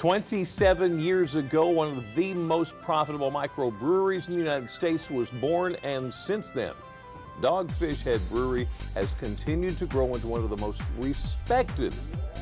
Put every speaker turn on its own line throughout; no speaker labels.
27 years ago, one of the most profitable microbreweries in the United States was born, and since then, Dogfish Head Brewery has continued to grow into one of the most respected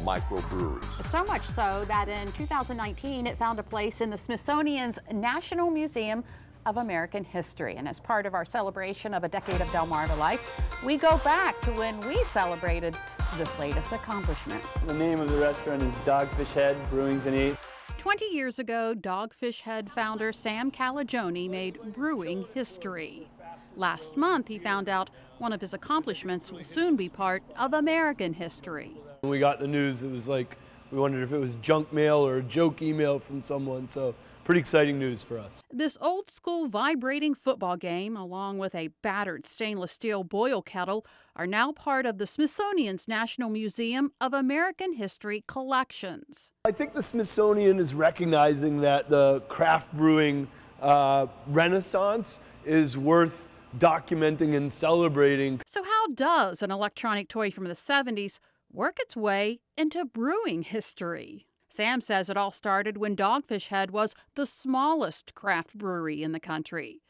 microbreweries.
So much so that in 2019, it found a place in the Smithsonian's National Museum of American History. And as part of our celebration of a decade of DelmarvaLife, we go back to when we celebrated this latest accomplishment.
The name of the restaurant is Dogfish Head Brewing's and Eats.
20 years ago, Dogfish Head founder Sam Calagione made brewing history. Last month, he found out one of his accomplishments will soon be part of American history.
When we got the news, it was like we wondered if it was junk mail or a joke email from someone, so pretty exciting news for us.
This old school vibrating football game, along with a battered stainless steel boil kettle, are now part of the Smithsonian's National Museum of American History collections.
I think the Smithsonian is recognizing that the craft brewing renaissance is worth documenting and celebrating.
So how does an electronic toy from the 70s work its way into brewing history? Sam says it all started when Dogfish Head was the smallest craft brewery in the country.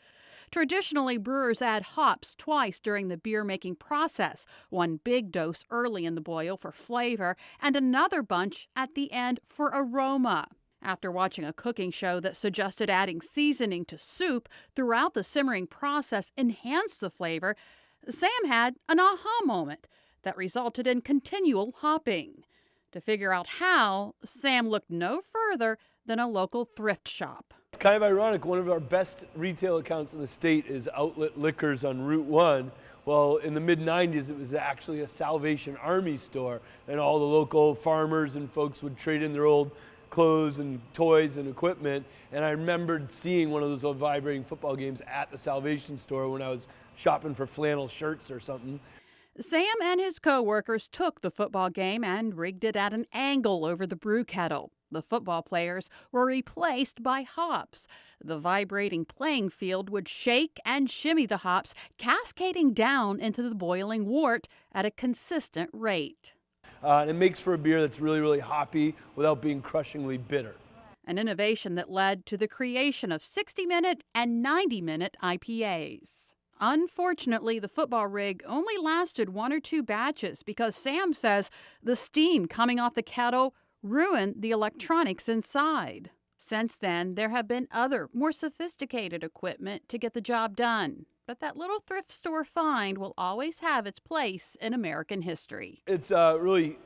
Traditionally, brewers add hops twice during the beer-making process, one big dose early in the boil for flavor and another bunch at the end for aroma. After watching a cooking show that suggested adding seasoning to soup throughout the simmering process enhanced the flavor, Sam had an aha moment that resulted in continual hopping. To figure out how, Sam looked no further than a local thrift shop.
It's kind of ironic, one of our best retail accounts in the state is Outlet Liquors on Route 1. Well, in the mid-90s, it was actually a Salvation Army store, and all the local farmers and folks would trade in their old clothes and toys and equipment. And I remembered seeing one of those old vibrating football games at the Salvation store when I was shopping for flannel shirts or something.
Sam and his co-workers took the football game and rigged it at an angle over the brew kettle. The football players were replaced by hops. The vibrating playing field would shake and shimmy the hops, cascading down into the boiling wort at a consistent rate.
And it makes for a beer that's really, really hoppy without being crushingly bitter.
An innovation that led to the creation of 60-minute and 90-minute IPAs. Unfortunately, the football rig only lasted 1 or 2 batches because Sam says the steam coming off the kettle ruined the electronics inside. Since then, there have been other, more sophisticated equipment to get the job done. But that little thrift store find will always have its place in American history.
It's really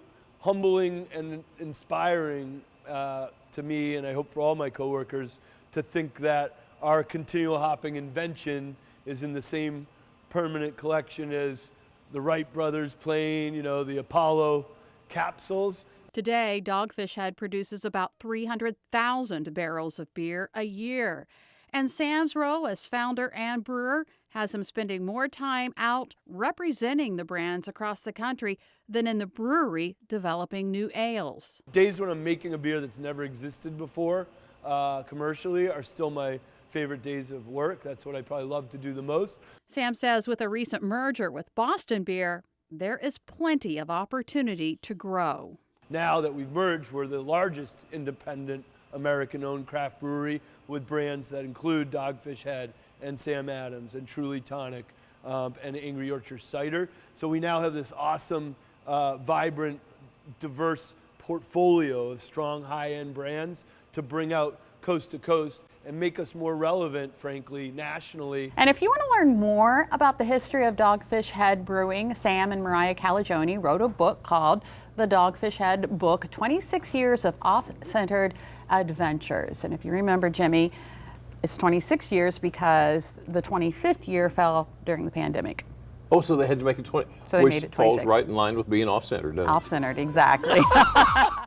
humbling and inspiring to me, and I hope for all my coworkers, to think that our continual hopping invention is in the same permanent collection as the Wright brothers plane, the Apollo capsules.
Today, Dogfish Head produces about 300,000 barrels of beer a year. And Sam's role as founder and brewer has him spending more time out representing the brands across the country than in the brewery developing new ales.
Days when I'm making a beer that's never existed before commercially are still my favorite days of work. That's what I probably love to do the most.
Sam says with a recent merger with Boston Beer, there is plenty of opportunity to grow.
Now that we've merged, we're the largest independent American-owned craft brewery with brands that include Dogfish Head and Sam Adams and Truly Tonic and Angry Orchard Cider. So we now have this awesome, vibrant, diverse portfolio of strong high-end brands to bring out coast to coast and make us more relevant, frankly, nationally.
And if you want to learn more about the history of Dogfish Head Brewing, Sam and Mariah Calagione wrote a book called The Dogfish Head Book, 26 Years of Off-Centered Adventures. And if you remember, Jimmy, it's 26 years because the 25th year fell during the pandemic.
Oh, so they had to make it 20,
so they
which
made it 26.
falls right in line with being off-centered, doesn't it?
Off-centered, exactly.